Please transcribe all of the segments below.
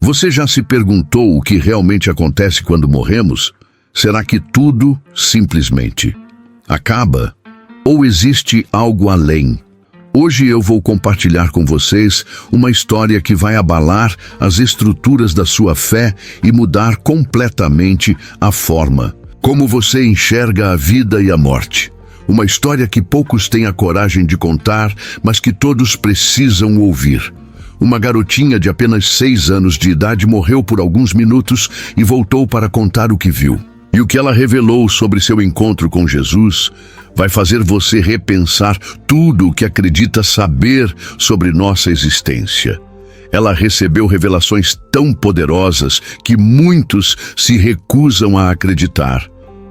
Você já se perguntou o que realmente acontece quando morremos? Será que tudo, simplesmente, acaba? Ou existe algo além? Hoje eu vou compartilhar com vocês uma história que vai abalar as estruturas da sua fé e mudar completamente a forma como você enxerga a vida e a morte. Uma história que poucos têm a coragem de contar, mas que todos precisam ouvir. Uma garotinha de apenas 6 anos de idade morreu por alguns minutos e voltou para contar o que viu. E o que ela revelou sobre seu encontro com Jesus vai fazer você repensar tudo o que acredita saber sobre nossa existência. Ela recebeu revelações tão poderosas que muitos se recusam a acreditar.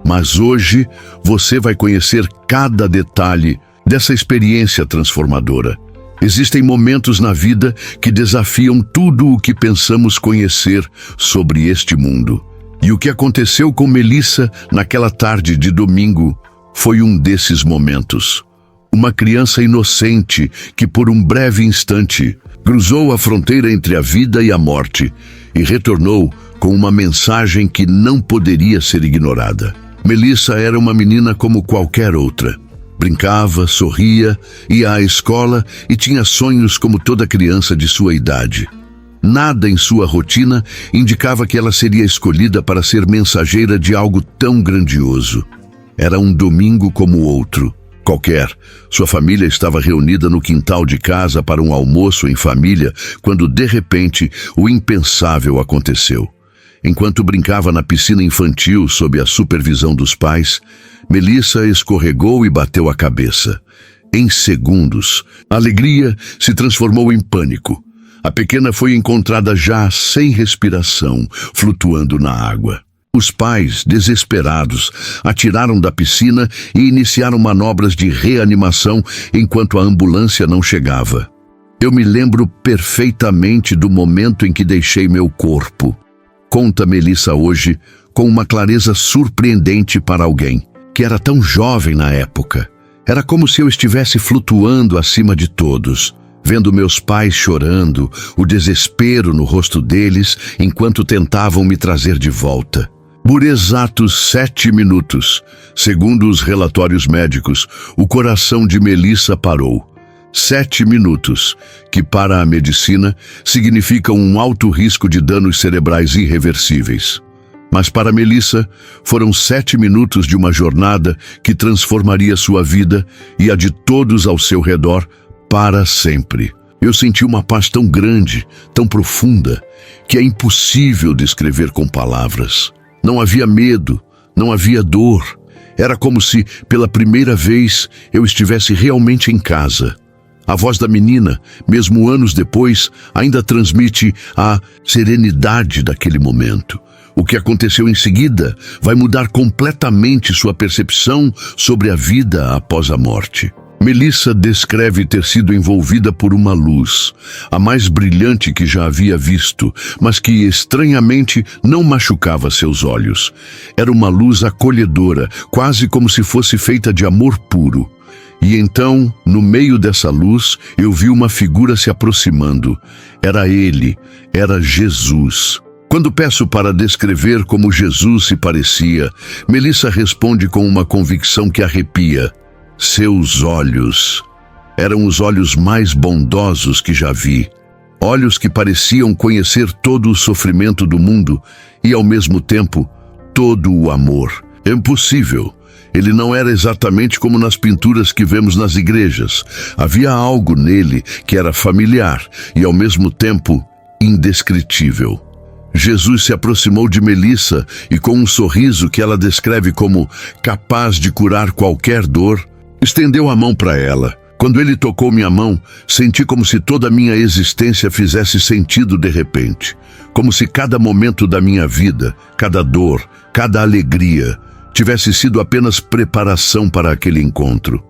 Mas hoje você vai conhecer cada detalhe dessa experiência transformadora. Existem momentos na vida que desafiam tudo o que pensamos conhecer sobre este mundo. E o que aconteceu com Melissa naquela tarde de domingo foi um desses momentos. Uma criança inocente que por um breve instante cruzou a fronteira entre a vida e a morte e retornou com uma mensagem que não poderia ser ignorada. Melissa era uma menina como qualquer outra. Brincava, sorria, ia à escola e tinha sonhos como toda criança de sua idade. Nada em sua rotina indicava que ela seria escolhida para ser mensageira de algo tão grandioso. Era um domingo como outro, qualquer. Sua família estava reunida no quintal de casa para um almoço em família, quando de repente o impensável aconteceu. Enquanto brincava na piscina infantil sob a supervisão dos pais, Melissa escorregou e bateu a cabeça. Em segundos, a alegria se transformou em pânico. A pequena foi encontrada já sem respiração, flutuando na água. Os pais, desesperados, a tiraram da piscina e iniciaram manobras de reanimação enquanto a ambulância não chegava. Eu me lembro perfeitamente do momento em que deixei meu corpo. Conta Melissa hoje com uma clareza surpreendente para alguém que era tão jovem na época. Era como se eu estivesse flutuando acima de todos, vendo meus pais chorando, o desespero no rosto deles enquanto tentavam me trazer de volta. Por exatos 7 minutos, segundo os relatórios médicos, o coração de Melissa parou. 7 minutos, que para a medicina significam um alto risco de danos cerebrais irreversíveis. Mas para Melissa, foram 7 minutos de uma jornada que transformaria sua vida e a de todos ao seu redor para sempre. Eu senti uma paz tão grande, tão profunda, que é impossível descrever com palavras. Não havia medo, não havia dor. Era como se, pela primeira vez, eu estivesse realmente em casa. A voz da menina, mesmo anos depois, ainda transmite a serenidade daquele momento. O que aconteceu em seguida vai mudar completamente sua percepção sobre a vida após a morte. Melissa descreve ter sido envolvida por uma luz, a mais brilhante que já havia visto, mas que estranhamente não machucava seus olhos. Era uma luz acolhedora, quase como se fosse feita de amor puro. E então, no meio dessa luz, eu vi uma figura se aproximando. Era ele, era Jesus. Quando peço para descrever como Jesus se parecia, Melissa responde com uma convicção que arrepia. Seus olhos eram os olhos mais bondosos que já vi. Olhos que pareciam conhecer todo o sofrimento do mundo e, ao mesmo tempo, todo o amor. É impossível. Ele não era exatamente como nas pinturas que vemos nas igrejas. Havia algo nele que era familiar e, ao mesmo tempo, indescritível. Jesus se aproximou de Melissa e, com um sorriso que ela descreve como capaz de curar qualquer dor, estendeu a mão para ela. Quando ele tocou minha mão, senti como se toda a minha existência fizesse sentido de repente. Como se cada momento da minha vida, cada dor, cada alegria, tivesse sido apenas preparação para aquele encontro.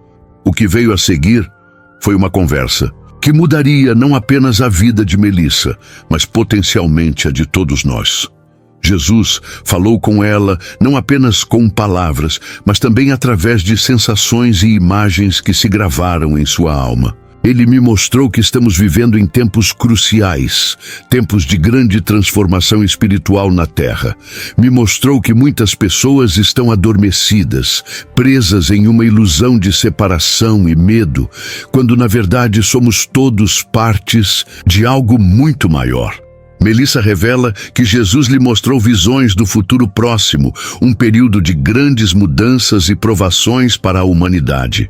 O que veio a seguir foi uma conversa que mudaria não apenas a vida de Melissa, mas potencialmente a de todos nós. Jesus falou com ela não apenas com palavras, mas também através de sensações e imagens que se gravaram em sua alma. Ele me mostrou que estamos vivendo em tempos cruciais, tempos de grande transformação espiritual na Terra. Me mostrou que muitas pessoas estão adormecidas, presas em uma ilusão de separação e medo, quando na verdade somos todos partes de algo muito maior. Melissa revela que Jesus lhe mostrou visões do futuro próximo, um período de grandes mudanças e provações para a humanidade.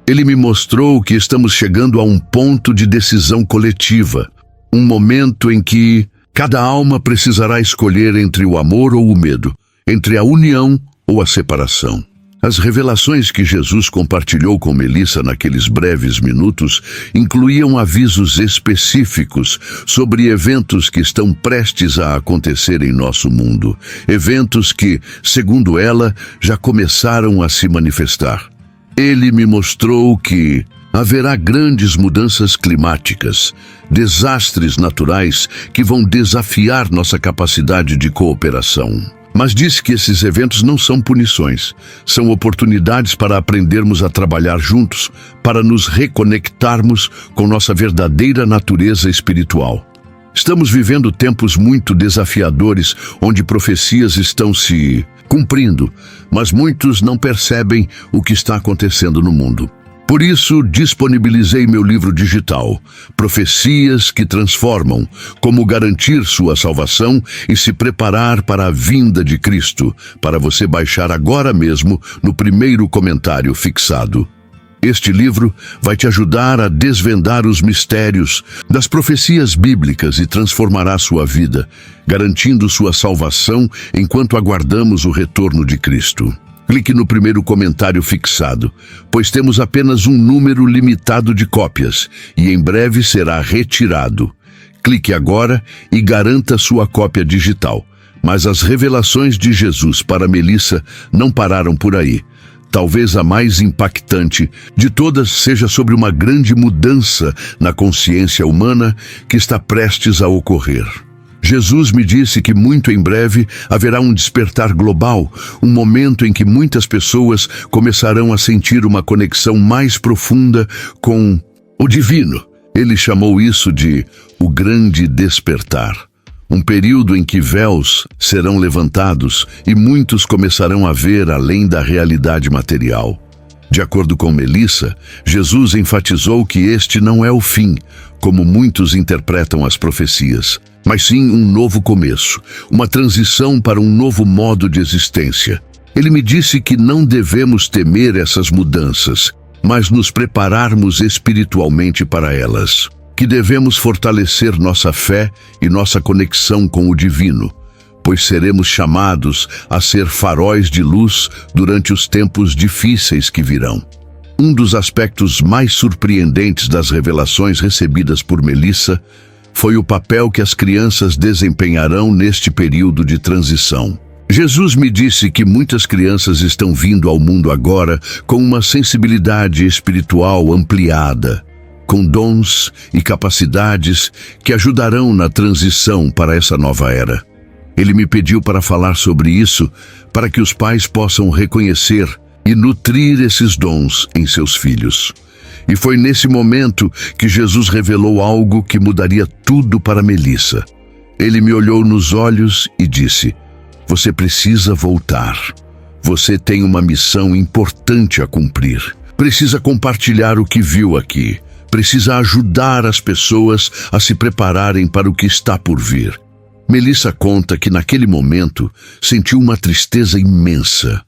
Ele me mostrou que estamos chegando a um ponto de decisão coletiva, um momento em que cada alma precisará escolher entre o amor ou o medo, entre a união ou a separação. As revelações que Jesus compartilhou com Melissa naqueles breves minutos incluíam avisos específicos sobre eventos que estão prestes a acontecer em nosso mundo, eventos que, segundo ela, já começaram a se manifestar. Ele me mostrou que haverá grandes mudanças climáticas, desastres naturais que vão desafiar nossa capacidade de cooperação. Mas disse que esses eventos não são punições, são oportunidades para aprendermos a trabalhar juntos, para nos reconectarmos com nossa verdadeira natureza espiritual. Estamos vivendo tempos muito desafiadores, onde profecias estão se cumprindo, mas muitos não percebem o que está acontecendo no mundo. Por isso, disponibilizei meu livro digital, Profecias que Transformam, como garantir sua salvação e se preparar para a vinda de Cristo, para você baixar agora mesmo no primeiro comentário fixado. Este livro vai te ajudar a desvendar os mistérios das profecias bíblicas e transformará sua vida, garantindo sua salvação enquanto aguardamos o retorno de Cristo. Clique no primeiro comentário fixado, pois temos apenas um número limitado de cópias e em breve será retirado. Clique agora e garanta sua cópia digital. Mas as revelações de Jesus para Melissa não pararam por aí. Talvez a mais impactante de todas seja sobre uma grande mudança na consciência humana que está prestes a ocorrer. Jesus me disse que muito em breve haverá um despertar global, um momento em que muitas pessoas começarão a sentir uma conexão mais profunda com o divino. Ele chamou isso de o grande despertar. Um período em que véus serão levantados e muitos começarão a ver além da realidade material. De acordo com Melissa, Jesus enfatizou que este não é o fim, como muitos interpretam as profecias, mas sim um novo começo, uma transição para um novo modo de existência. Ele me disse que não devemos temer essas mudanças, mas nos prepararmos espiritualmente para elas. Que devemos fortalecer nossa fé e nossa conexão com o divino, pois seremos chamados a ser faróis de luz durante os tempos difíceis que virão. Um dos aspectos mais surpreendentes das revelações recebidas por Melissa foi o papel que as crianças desempenharão neste período de transição. Jesus me disse que muitas crianças estão vindo ao mundo agora com uma sensibilidade espiritual ampliada, com dons e capacidades que ajudarão na transição para essa nova era. Ele me pediu para falar sobre isso, para que os pais possam reconhecer e nutrir esses dons em seus filhos. E foi nesse momento que Jesus revelou algo que mudaria tudo para Melissa. Ele me olhou nos olhos e disse: "Você precisa voltar. Você tem uma missão importante a cumprir. Precisa compartilhar o que viu aqui. Precisa ajudar as pessoas a se prepararem para o que está por vir." Melissa conta que naquele momento sentiu uma tristeza imensa.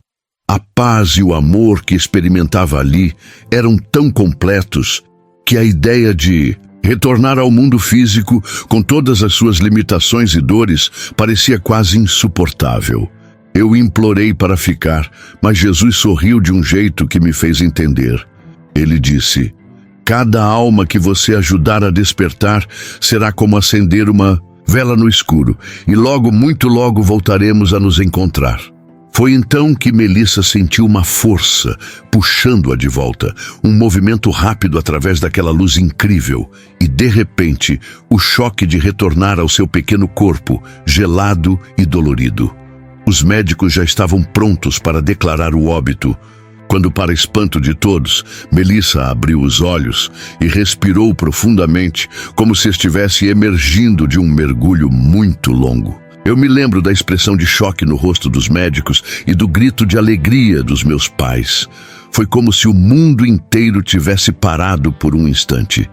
A paz e o amor que experimentava ali eram tão completos que a ideia de retornar ao mundo físico com todas as suas limitações e dores parecia quase insuportável. Eu implorei para ficar, mas Jesus sorriu de um jeito que me fez entender. Ele disse: "Cada alma que você ajudar a despertar será como acender uma vela no escuro, e logo, muito logo, voltaremos a nos encontrar." Foi então que Melissa sentiu uma força puxando-a de volta, um movimento rápido através daquela luz incrível, e de repente, o choque de retornar ao seu pequeno corpo, gelado e dolorido. Os médicos já estavam prontos para declarar o óbito, Quando, para espanto de todos, Melissa abriu os olhos e respirou profundamente, como se estivesse emergindo de um mergulho muito longo. Eu me lembro da expressão de choque no rosto dos médicos e do grito de alegria dos meus pais. Foi como se o mundo inteiro tivesse parado por um instante.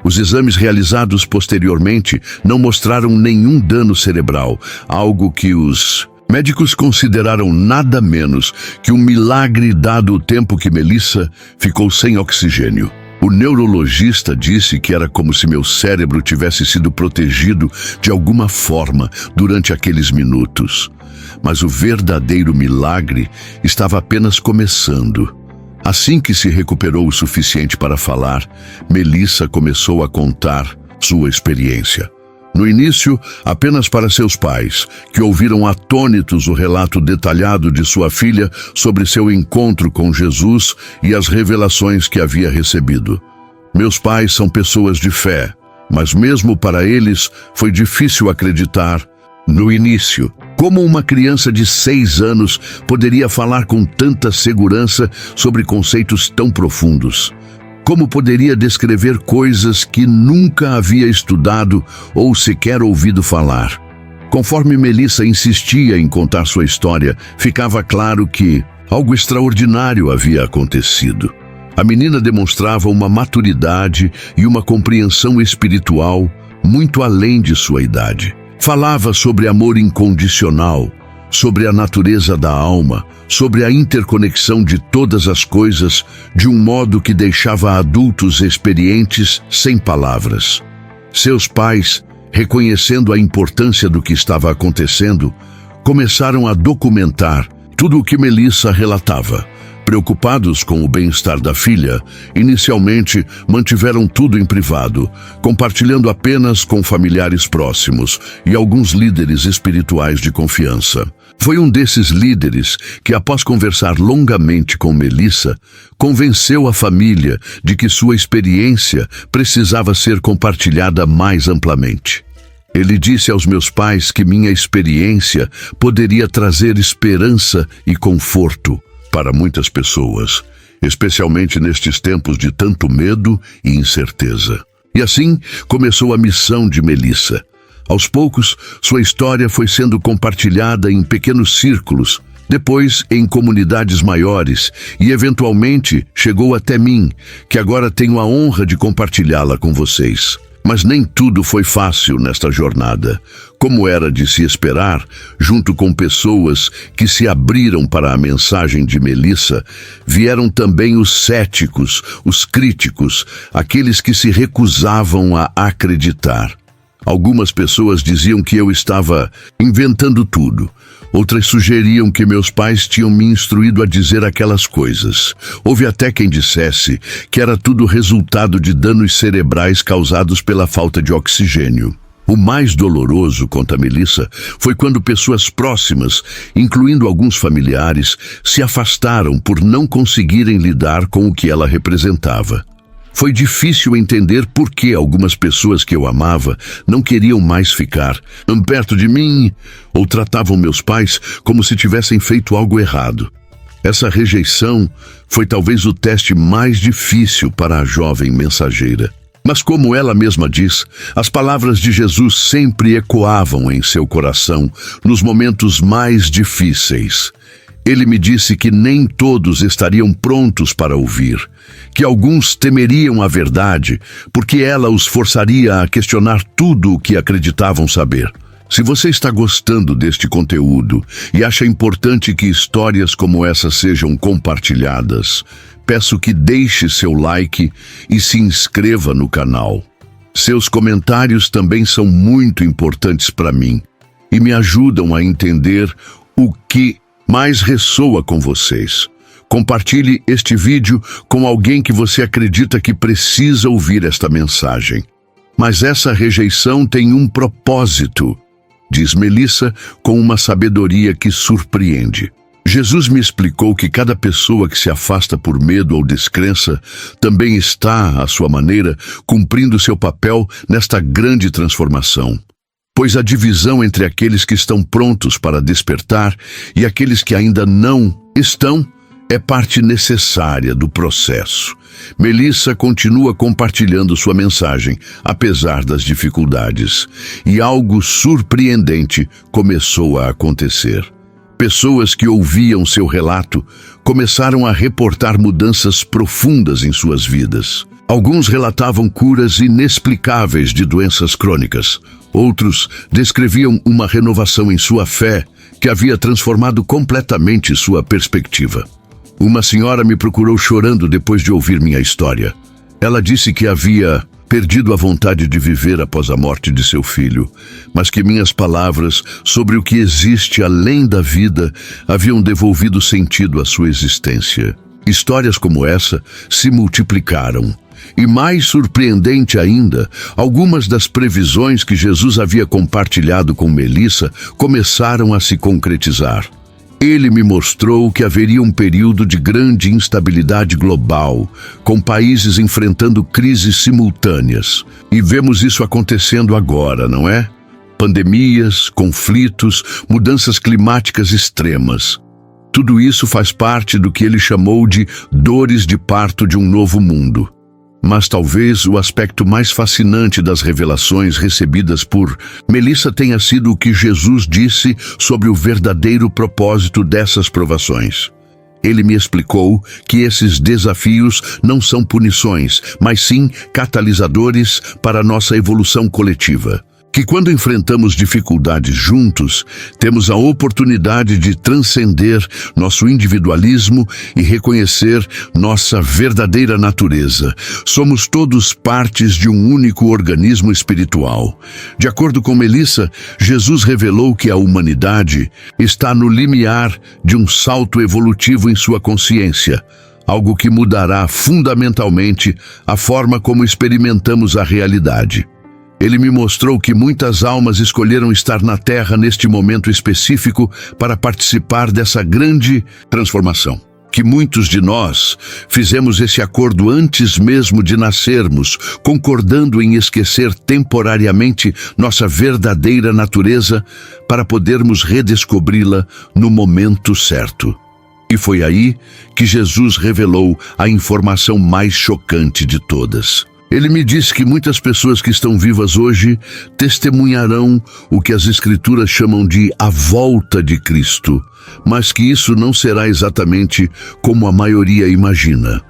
Os exames realizados posteriormente não mostraram nenhum dano cerebral, algo que os médicos consideraram nada menos que um milagre dado o tempo que Melissa ficou sem oxigênio. O neurologista disse que era como se meu cérebro tivesse sido protegido de alguma forma durante aqueles minutos. Mas o verdadeiro milagre estava apenas começando. Assim que se recuperou o suficiente para falar, Melissa começou a contar sua experiência. No início, apenas para seus pais, que ouviram atônitos o relato detalhado de sua filha sobre seu encontro com Jesus e as revelações que havia recebido. Meus pais são pessoas de fé, mas mesmo para eles foi difícil acreditar no início. Como uma criança de 6 anos poderia falar com tanta segurança sobre conceitos tão profundos? Como poderia descrever coisas que nunca havia estudado ou sequer ouvido falar? Conforme Melissa insistia em contar sua história, ficava claro que algo extraordinário havia acontecido. A menina demonstrava uma maturidade e uma compreensão espiritual muito além de sua idade. Falava sobre amor incondicional, sobre a natureza da alma, sobre a interconexão de todas as coisas, de um modo que deixava adultos experientes sem palavras. Seus pais, reconhecendo a importância do que estava acontecendo, começaram a documentar tudo o que Melissa relatava. Preocupados com o bem-estar da filha, inicialmente mantiveram tudo em privado, compartilhando apenas com familiares próximos e alguns líderes espirituais de confiança. Foi um desses líderes que, após conversar longamente com Melissa, convenceu a família de que sua experiência precisava ser compartilhada mais amplamente. Ele disse aos meus pais que minha experiência poderia trazer esperança e conforto para muitas pessoas, especialmente nestes tempos de tanto medo e incerteza. E assim começou a missão de Melissa. Aos poucos, sua história foi sendo compartilhada em pequenos círculos, depois em comunidades maiores e, eventualmente, chegou até mim, que agora tenho a honra de compartilhá-la com vocês. Mas nem tudo foi fácil nesta jornada. Como era de se esperar, junto com pessoas que se abriram para a mensagem de Melissa, vieram também os céticos, os críticos, aqueles que se recusavam a acreditar. Algumas pessoas diziam que eu estava inventando tudo. Outras sugeriam que meus pais tinham me instruído a dizer aquelas coisas. Houve até quem dissesse que era tudo resultado de danos cerebrais causados pela falta de oxigênio. O mais doloroso, conta Melissa, foi quando pessoas próximas, incluindo alguns familiares, se afastaram por não conseguirem lidar com o que ela representava. Foi difícil entender por que algumas pessoas que eu amava não queriam mais ficar perto de mim ou tratavam meus pais como se tivessem feito algo errado. Essa rejeição foi talvez o teste mais difícil para a jovem mensageira. Mas como ela mesma diz, as palavras de Jesus sempre ecoavam em seu coração nos momentos mais difíceis. Ele me disse que nem todos estariam prontos para ouvir, que alguns temeriam a verdade, porque ela os forçaria a questionar tudo o que acreditavam saber. Se você está gostando deste conteúdo e acha importante que histórias como essa sejam compartilhadas, peço que deixe seu like e se inscreva no canal. Seus comentários também são muito importantes para mim e me ajudam a entender o que mais ressoa com vocês. Compartilhe este vídeo com alguém que você acredita que precisa ouvir esta mensagem. Mas essa rejeição tem um propósito, diz Melissa com uma sabedoria que surpreende. Jesus me explicou que cada pessoa que se afasta por medo ou descrença também está, à sua maneira, cumprindo seu papel nesta grande transformação. Pois a divisão entre aqueles que estão prontos para despertar e aqueles que ainda não estão é parte necessária do processo. Melissa continua compartilhando sua mensagem, apesar das dificuldades. E algo surpreendente começou a acontecer. Pessoas que ouviam seu relato começaram a reportar mudanças profundas em suas vidas. Alguns relatavam curas inexplicáveis de doenças crônicas. Outros descreviam uma renovação em sua fé que havia transformado completamente sua perspectiva. Uma senhora me procurou chorando depois de ouvir minha história. Ela disse que havia perdido a vontade de viver após a morte de seu filho, mas que minhas palavras sobre o que existe além da vida haviam devolvido sentido à sua existência. Histórias como essa se multiplicaram. E mais surpreendente ainda, algumas das previsões que Jesus havia compartilhado com Melissa começaram a se concretizar. Ele me mostrou que haveria um período de grande instabilidade global, com países enfrentando crises simultâneas. E vemos isso acontecendo agora, não é? Pandemias, conflitos, mudanças climáticas extremas. Tudo isso faz parte do que ele chamou de dores de parto de um novo mundo. Mas talvez o aspecto mais fascinante das revelações recebidas por Melissa tenha sido o que Jesus disse sobre o verdadeiro propósito dessas provações. Ele me explicou que esses desafios não são punições, mas sim catalisadores para a nossa evolução coletiva. Que quando enfrentamos dificuldades juntos, temos a oportunidade de transcender nosso individualismo e reconhecer nossa verdadeira natureza. Somos todos partes de um único organismo espiritual. De acordo com Melissa, Jesus revelou que a humanidade está no limiar de um salto evolutivo em sua consciência, algo que mudará fundamentalmente a forma como experimentamos a realidade. Ele me mostrou que muitas almas escolheram estar na Terra neste momento específico para participar dessa grande transformação. Que muitos de nós fizemos esse acordo antes mesmo de nascermos, concordando em esquecer temporariamente nossa verdadeira natureza para podermos redescobri-la no momento certo. E foi aí que Jesus revelou a informação mais chocante de todas. Ele me disse que muitas pessoas que estão vivas hoje testemunharão o que as Escrituras chamam de a volta de Cristo, mas que isso não será exatamente como a maioria imagina.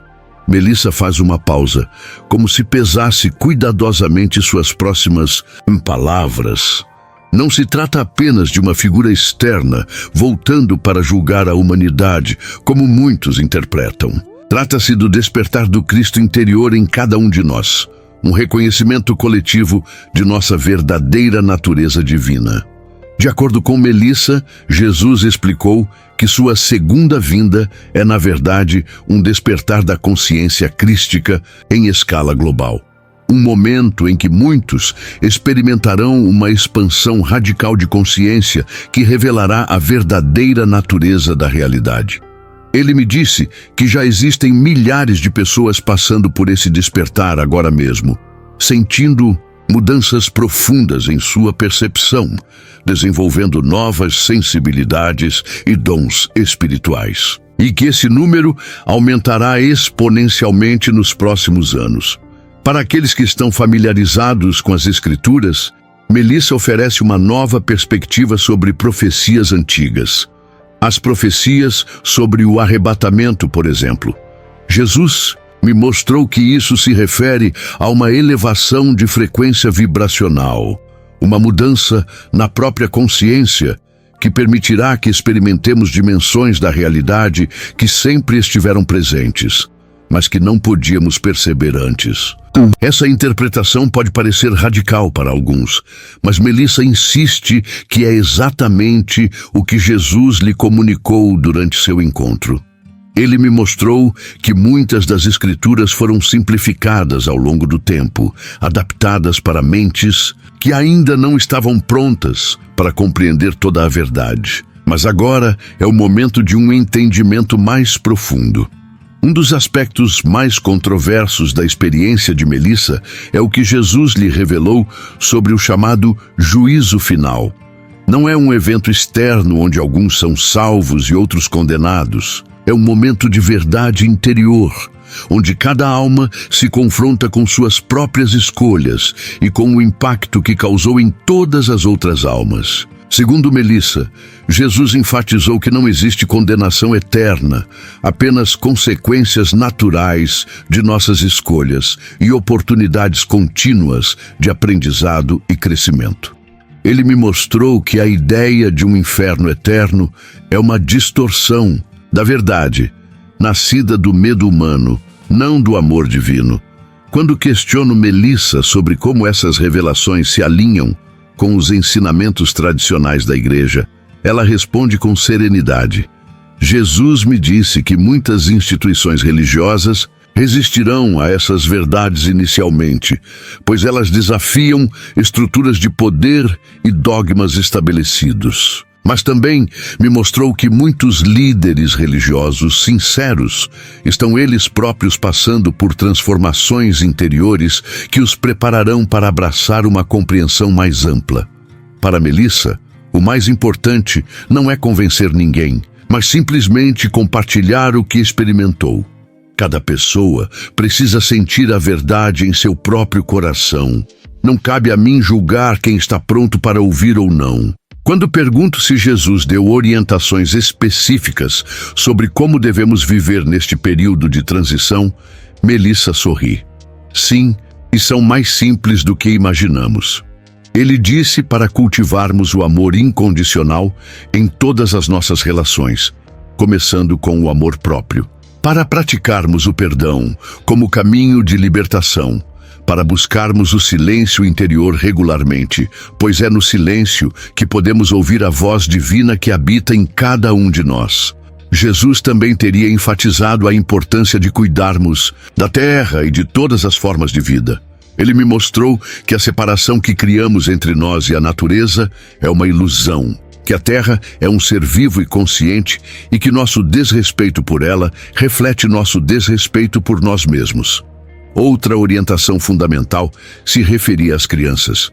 Melissa faz uma pausa, como se pesasse cuidadosamente suas próximas palavras. Não se trata apenas de uma figura externa voltando para julgar a humanidade, como muitos interpretam. Trata-se do despertar do Cristo interior em cada um de nós, um reconhecimento coletivo de nossa verdadeira natureza divina. De acordo com Melissa, Jesus explicou que sua segunda vinda é, na verdade, um despertar da consciência crística em escala global. Um momento em que muitos experimentarão uma expansão radical de consciência que revelará a verdadeira natureza da realidade. Ele me disse que já existem milhares de pessoas passando por esse despertar agora mesmo, sentindo mudanças profundas em sua percepção, desenvolvendo novas sensibilidades e dons espirituais. E que esse número aumentará exponencialmente nos próximos anos. Para aqueles que estão familiarizados com as Escrituras, Melissa oferece uma nova perspectiva sobre profecias antigas. As profecias sobre o arrebatamento, por exemplo. Jesus me mostrou que isso se refere a uma elevação de frequência vibracional, uma mudança na própria consciência que permitirá que experimentemos dimensões da realidade que sempre estiveram presentes, mas que não podíamos perceber antes. Essa interpretação pode parecer radical para alguns, mas Melissa insiste que é exatamente o que Jesus lhe comunicou durante seu encontro. Ele me mostrou que muitas das Escrituras foram simplificadas ao longo do tempo, adaptadas para mentes que ainda não estavam prontas para compreender toda a verdade. Mas agora é o momento de um entendimento mais profundo. Um dos aspectos mais controversos da experiência de Melissa é o que Jesus lhe revelou sobre o chamado juízo final. Não é um evento externo onde alguns são salvos e outros condenados. É um momento de verdade interior, onde cada alma se confronta com suas próprias escolhas e com o impacto que causou em todas as outras almas. Segundo Melissa, Jesus enfatizou que não existe condenação eterna, apenas consequências naturais de nossas escolhas e oportunidades contínuas de aprendizado e crescimento. Ele me mostrou que a ideia de um inferno eterno é uma distorção da verdade, nascida do medo humano, não do amor divino. Quando questiono Melissa sobre como essas revelações se alinham com os ensinamentos tradicionais da igreja, ela responde com serenidade. Jesus me disse que muitas instituições religiosas resistirão a essas verdades inicialmente, pois elas desafiam estruturas de poder e dogmas estabelecidos. Mas também me mostrou que muitos líderes religiosos sinceros estão eles próprios passando por transformações interiores que os prepararão para abraçar uma compreensão mais ampla. Para Melissa, o mais importante não é convencer ninguém, mas simplesmente compartilhar o que experimentou. Cada pessoa precisa sentir a verdade em seu próprio coração. Não cabe a mim julgar quem está pronto para ouvir ou não. Quando pergunto se Jesus deu orientações específicas sobre como devemos viver neste período de transição, Melissa sorri. Sim, e são mais simples do que imaginamos. Ele disse para cultivarmos o amor incondicional em todas as nossas relações, começando com o amor próprio. Para praticarmos o perdão como caminho de libertação, para buscarmos o silêncio interior regularmente, pois é no silêncio que podemos ouvir a voz divina que habita em cada um de nós. Jesus também teria enfatizado a importância de cuidarmos da terra e de todas as formas de vida. Ele me mostrou que a separação que criamos entre nós e a natureza é uma ilusão, que a terra é um ser vivo e consciente e que nosso desrespeito por ela reflete nosso desrespeito por nós mesmos. Outra orientação fundamental se referia às crianças.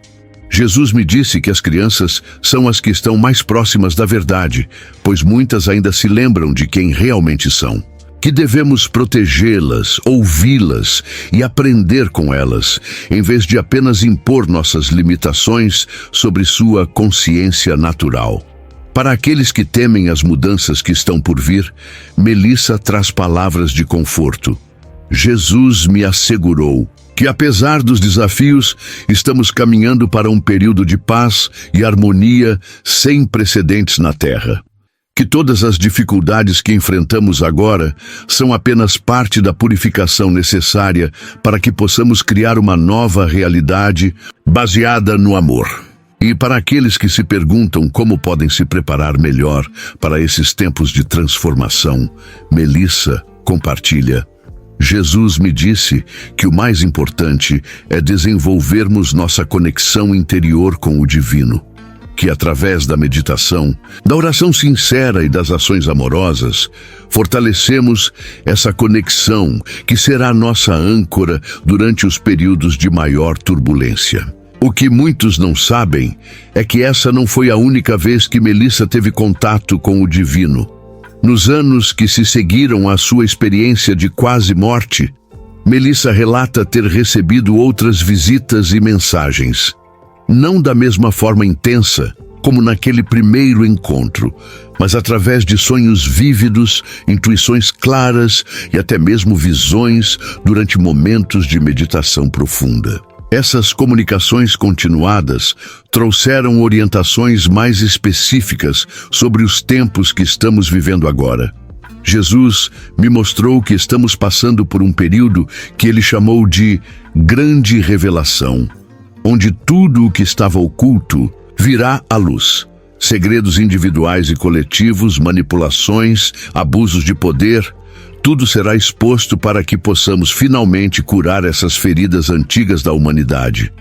Jesus me disse que as crianças são as que estão mais próximas da verdade, pois muitas ainda se lembram de quem realmente são. Que devemos protegê-las, ouvi-las e aprender com elas, em vez de apenas impor nossas limitações sobre sua consciência natural. Para aqueles que temem as mudanças que estão por vir, Melissa traz palavras de conforto. Jesus me assegurou que, apesar dos desafios, estamos caminhando para um período de paz e harmonia sem precedentes na Terra. Que todas as dificuldades que enfrentamos agora são apenas parte da purificação necessária para que possamos criar uma nova realidade baseada no amor. E para aqueles que se perguntam como podem se preparar melhor para esses tempos de transformação, Melissa compartilha. Jesus me disse que o mais importante é desenvolvermos nossa conexão interior com o divino. Que através da meditação, da oração sincera e das ações amorosas, fortalecemos essa conexão que será nossa âncora durante os períodos de maior turbulência. O que muitos não sabem é que essa não foi a única vez que Melissa teve contato com o divino. Nos anos que se seguiram à sua experiência de quase morte, Melissa relata ter recebido outras visitas e mensagens. Não da mesma forma intensa como naquele primeiro encontro, mas através de sonhos vívidos, intuições claras e até mesmo visões durante momentos de meditação profunda. Essas comunicações continuadas trouxeram orientações mais específicas sobre os tempos que estamos vivendo agora. Jesus me mostrou que estamos passando por um período que ele chamou de grande revelação, onde tudo o que estava oculto virá à luz. Segredos individuais e coletivos, manipulações, abusos de poder, tudo será exposto para que possamos finalmente curar essas feridas antigas da humanidade.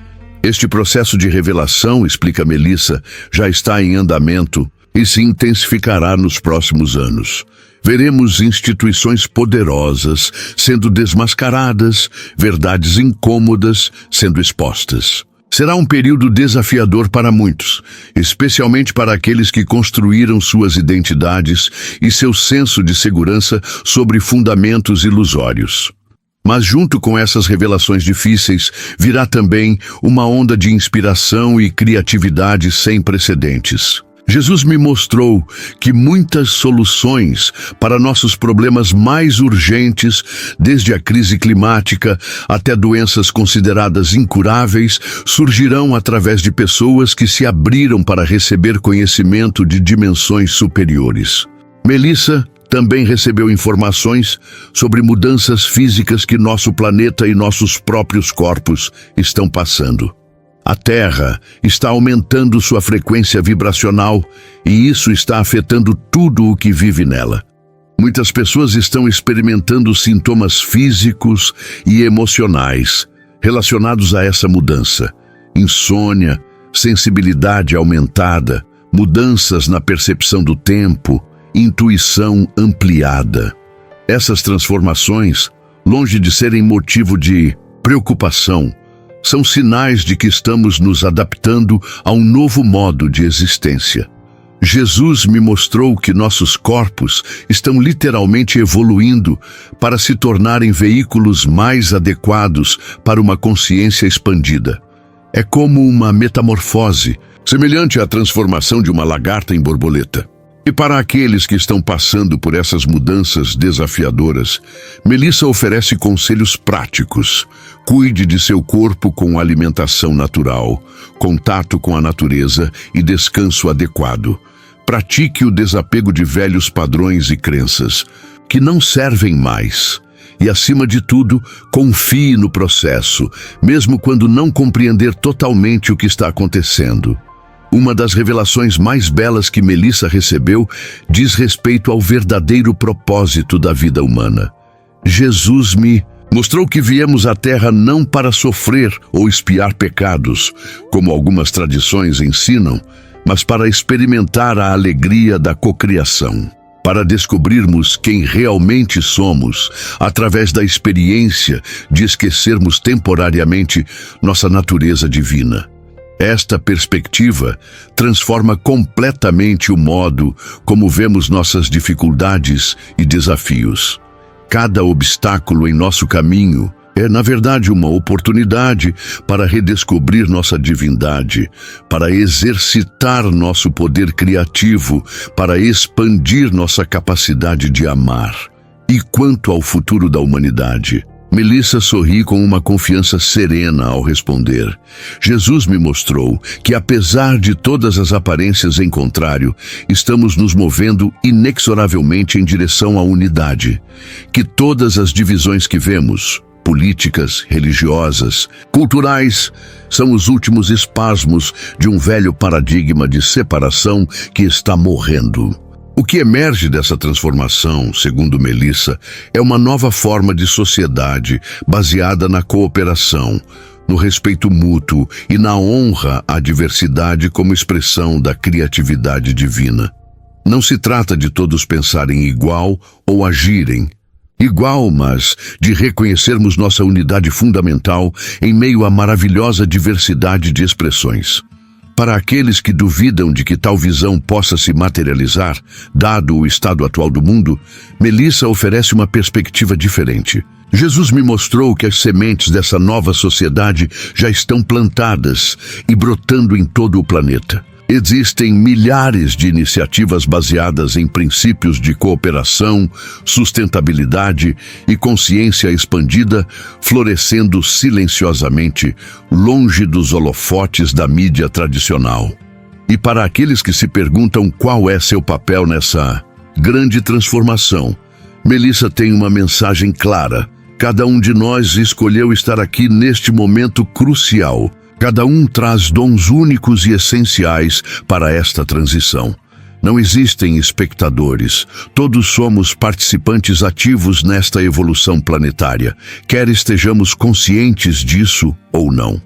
Este processo de revelação, explica Melissa, já está em andamento e se intensificará nos próximos anos. Veremos instituições poderosas sendo desmascaradas, verdades incômodas sendo expostas. Será um período desafiador para muitos, especialmente para aqueles que construíram suas identidades e seu senso de segurança sobre fundamentos ilusórios. Mas junto com essas revelações difíceis, virá também uma onda de inspiração e criatividade sem precedentes. Jesus me mostrou que muitas soluções para nossos problemas mais urgentes, desde a crise climática até doenças consideradas incuráveis, surgirão através de pessoas que se abriram para receber conhecimento de dimensões superiores. Melissa também recebeu informações sobre mudanças físicas que nosso planeta e nossos próprios corpos estão passando. A Terra está aumentando sua frequência vibracional e isso está afetando tudo o que vive nela. Muitas pessoas estão experimentando sintomas físicos e emocionais relacionados a essa mudança. Insônia, sensibilidade aumentada, mudanças na percepção do tempo, intuição ampliada. Essas transformações, longe de serem motivo de preocupação, são sinais de que estamos nos adaptando a um novo modo de existência. Jesus me mostrou que nossos corpos estão literalmente evoluindo para se tornarem veículos mais adequados para uma consciência expandida. É como uma metamorfose, semelhante à transformação de uma lagarta em borboleta. E para aqueles que estão passando por essas mudanças desafiadoras, Melissa oferece conselhos práticos. Cuide de seu corpo com alimentação natural, contato com a natureza e descanso adequado. Pratique o desapego de velhos padrões e crenças que não servem mais. E, acima de tudo, confie no processo, mesmo quando não compreender totalmente o que está acontecendo. Uma das revelações mais belas que Melissa recebeu diz respeito ao verdadeiro propósito da vida humana. Jesus me mostrou que viemos à Terra não para sofrer ou expiar pecados, como algumas tradições ensinam, mas para experimentar a alegria da cocriação, para descobrirmos quem realmente somos através da experiência de esquecermos temporariamente nossa natureza divina. Esta perspectiva transforma completamente o modo como vemos nossas dificuldades e desafios. Cada obstáculo em nosso caminho é, na verdade, uma oportunidade para redescobrir nossa divindade, para exercitar nosso poder criativo, para expandir nossa capacidade de amar. E quanto ao futuro da humanidade, Melissa sorri com uma confiança serena ao responder. Jesus me mostrou que, apesar de todas as aparências em contrário, estamos nos movendo inexoravelmente em direção à unidade. Que todas as divisões que vemos, políticas, religiosas, culturais, são os últimos espasmos de um velho paradigma de separação que está morrendo. O que emerge dessa transformação, segundo Melissa, é uma nova forma de sociedade baseada na cooperação, no respeito mútuo e na honra à diversidade como expressão da criatividade divina. Não se trata de todos pensarem igual ou agirem igual, mas de reconhecermos nossa unidade fundamental em meio à maravilhosa diversidade de expressões. Para aqueles que duvidam de que tal visão possa se materializar, dado o estado atual do mundo, Melissa oferece uma perspectiva diferente. Jesus me mostrou que as sementes dessa nova sociedade já estão plantadas e brotando em todo o planeta. Existem milhares de iniciativas baseadas em princípios de cooperação, sustentabilidade e consciência expandida, florescendo silenciosamente, longe dos holofotes da mídia tradicional. E para aqueles que se perguntam qual é seu papel nessa grande transformação, Melissa tem uma mensagem clara. Cada um de nós escolheu estar aqui neste momento crucial. Cada um traz dons únicos e essenciais para esta transição. Não existem espectadores. Todos somos participantes ativos nesta evolução planetária, quer estejamos conscientes disso ou não.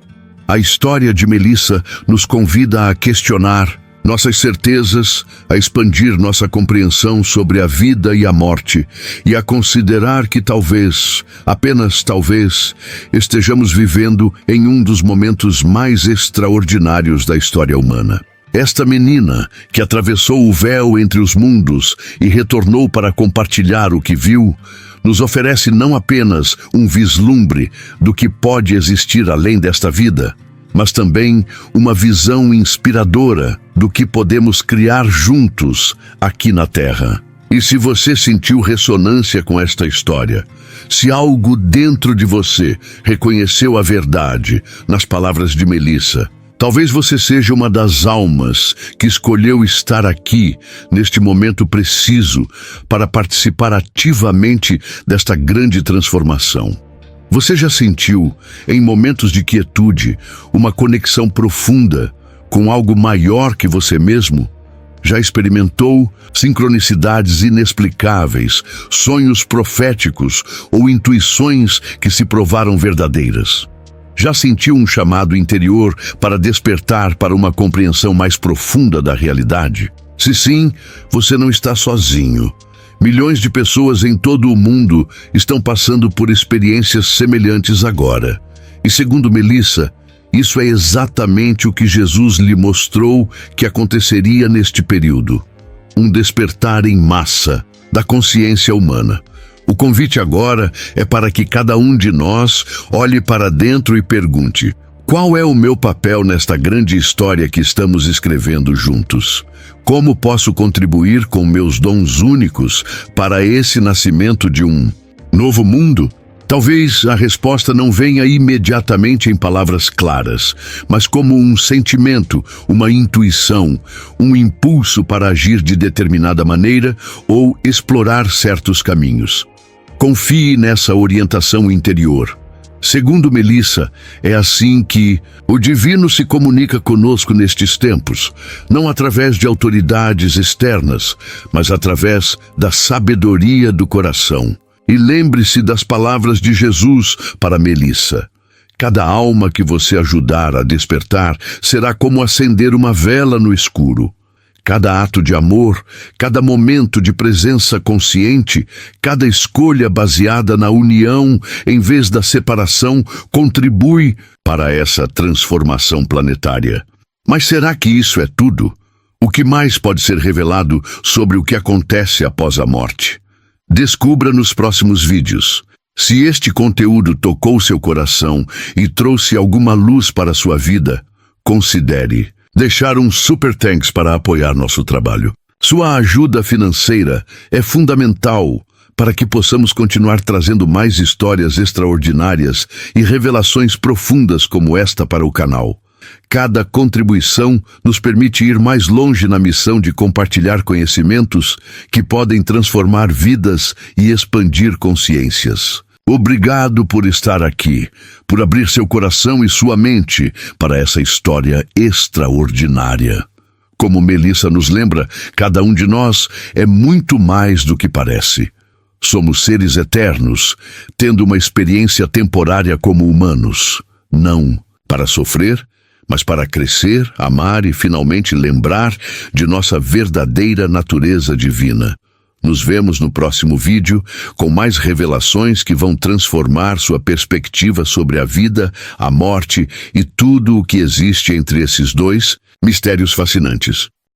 A história de Melissa nos convida a questionar nossas certezas, a expandir nossa compreensão sobre a vida e a morte, e a considerar que talvez, apenas talvez, estejamos vivendo em um dos momentos mais extraordinários da história humana. Esta menina, que atravessou o véu entre os mundos e retornou para compartilhar o que viu, nos oferece não apenas um vislumbre do que pode existir além desta vida, mas também uma visão inspiradora do que podemos criar juntos aqui na Terra. E se você sentiu ressonância com esta história, se algo dentro de você reconheceu a verdade nas palavras de Melissa, talvez você seja uma das almas que escolheu estar aqui, neste momento preciso, para participar ativamente desta grande transformação. Você já sentiu, em momentos de quietude, uma conexão profunda com algo maior que você mesmo? Já experimentou sincronicidades inexplicáveis, sonhos proféticos ou intuições que se provaram verdadeiras? Já sentiu um chamado interior para despertar para uma compreensão mais profunda da realidade? Se sim, você não está sozinho. Milhões de pessoas em todo o mundo estão passando por experiências semelhantes agora. E segundo Melissa, isso é exatamente o que Jesus lhe mostrou que aconteceria neste período. Um despertar em massa da consciência humana. O convite agora é para que cada um de nós olhe para dentro e pergunte: qual é o meu papel nesta grande história que estamos escrevendo juntos? Como posso contribuir com meus dons únicos para esse nascimento de um novo mundo? Talvez a resposta não venha imediatamente em palavras claras, mas como um sentimento, uma intuição, um impulso para agir de determinada maneira ou explorar certos caminhos. Confie nessa orientação interior. Segundo Melissa, é assim que o divino se comunica conosco nestes tempos, não através de autoridades externas, mas através da sabedoria do coração. E lembre-se das palavras de Jesus para Melissa: cada alma que você ajudar a despertar será como acender uma vela no escuro. Cada ato de amor, cada momento de presença consciente, cada escolha baseada na união em vez da separação contribui para essa transformação planetária. Mas será que isso é tudo? O que mais pode ser revelado sobre o que acontece após a morte? Descubra nos próximos vídeos. Se este conteúdo tocou seu coração e trouxe alguma luz para a sua vida, considere deixar um super thanks para apoiar nosso trabalho. Sua ajuda financeira é fundamental para que possamos continuar trazendo mais histórias extraordinárias e revelações profundas como esta para o canal. Cada contribuição nos permite ir mais longe na missão de compartilhar conhecimentos que podem transformar vidas e expandir consciências. Obrigado por estar aqui, por abrir seu coração e sua mente para essa história extraordinária. Como Melissa nos lembra, cada um de nós é muito mais do que parece. Somos seres eternos, tendo uma experiência temporária como humanos. Não para sofrer, mas para crescer, amar e finalmente lembrar de nossa verdadeira natureza divina. Nos vemos no próximo vídeo com mais revelações que vão transformar sua perspectiva sobre a vida, a morte e tudo o que existe entre esses dois mistérios fascinantes.